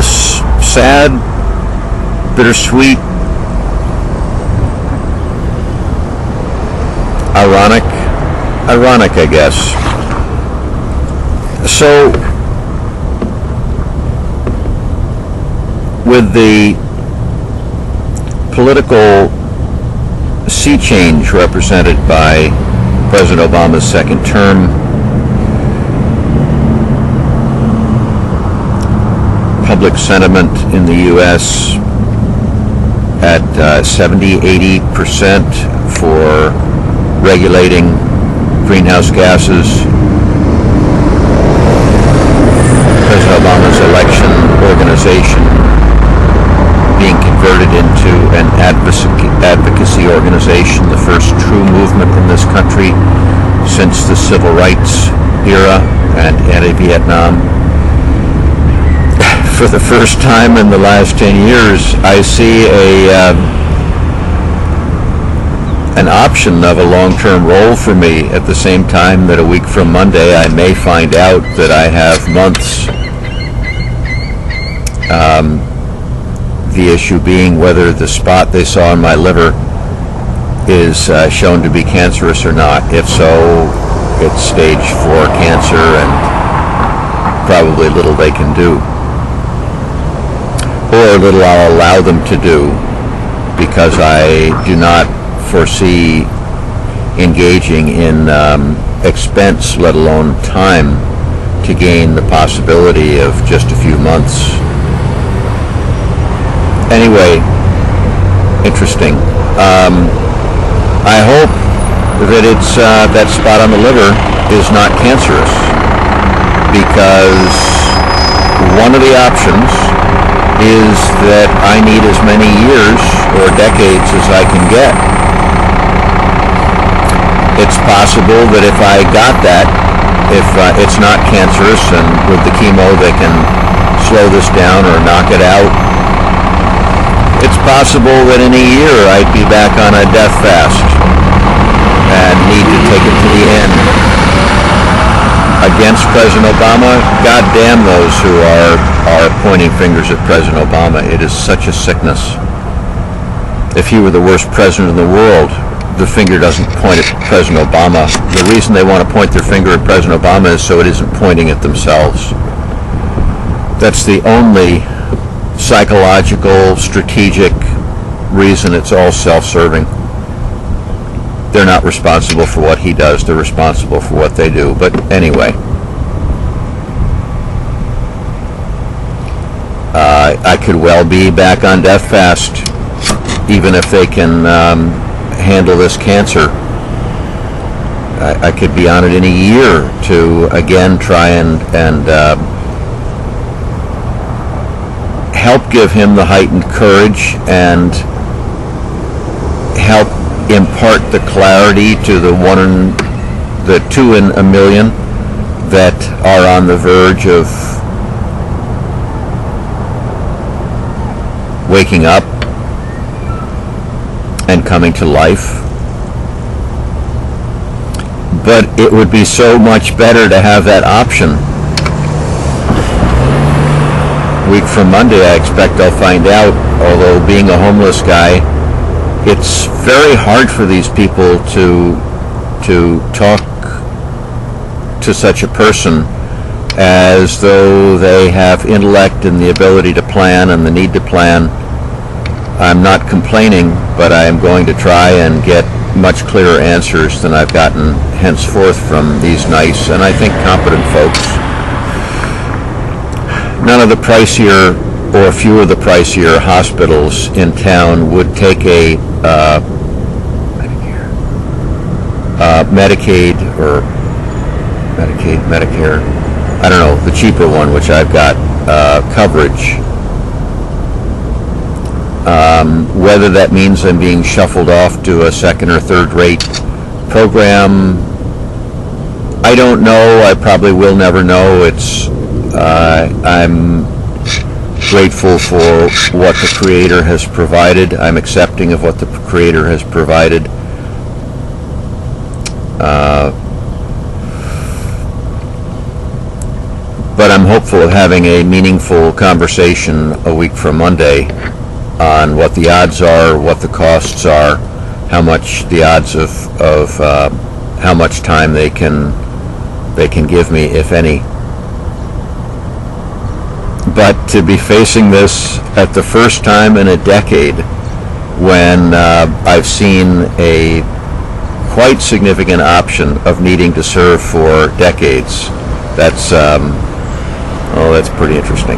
guess sad, bittersweet, ironic, I guess. So, with the political sea change represented by President Obama's second term, public sentiment in the U.S. at 70-80% for regulating greenhouse gases. President Obama's election organization being converted into an advocacy organization, the first true movement in this country since the civil rights era and anti-Vietnam. For the first time in the last 10 years, I see an option of a long-term role for me, at the same time that a week from Monday I may find out that I have months. The issue being whether the spot they saw in my liver is shown to be cancerous or not. If so, it's stage 4 cancer and probably little they can do. Or little I'll allow them to do, because I do not foresee engaging in expense, let alone time, to gain the possibility of just a few months. Anyway, interesting. I hope that it's that spot on the liver is not cancerous, because one of the options is that I need as many years or decades as I can get. It's possible that if I got that, if it's not cancerous and with the chemo they can slow this down or knock it out, it's possible that in a year I'd be back on a death fast and need to take it to the end. Against President Obama, God damn those who are pointing fingers at President Obama. It is such a sickness. If he were the worst president in the world, the finger doesn't point at President Obama. The reason they want to point their finger at President Obama is so it isn't pointing at themselves. That's the only psychological, strategic reason. It's all self-serving. They're not responsible for what he does. They're responsible for what they do. But anyway, I could well be back on death fast, even if they can handle this cancer. I could be on it in a year to again try and help give him the heightened courage and help impart the clarity to the 2 in a million that are on the verge of waking up and coming to life. But it would be so much better to have that option. A week from Monday, I expect I'll find out, although being a homeless guy, it's very hard for these people to talk to such a person as though they have intellect and the ability to plan and the need to plan. I'm not complaining, but I am going to try and get much clearer answers than I've gotten henceforth from these nice and I think competent folks. None of the pricier or few of the pricier hospitals in town would take a Medicaid or Medicare, I don't know, the cheaper one, which I've got coverage. Whether that means I'm being shuffled off to a second or third rate program, I don't know. I probably will never know. I'm grateful for what the Creator has provided. I'm accepting of what the Creator has provided. But I'm hoping hopeful of having a meaningful conversation a week from Monday on what the odds are, what the costs are, how much the odds of how much time they can give me, if any. But to be facing this at the first time in a decade, when I've seen a quite significant option of needing to serve for decades, that's pretty interesting.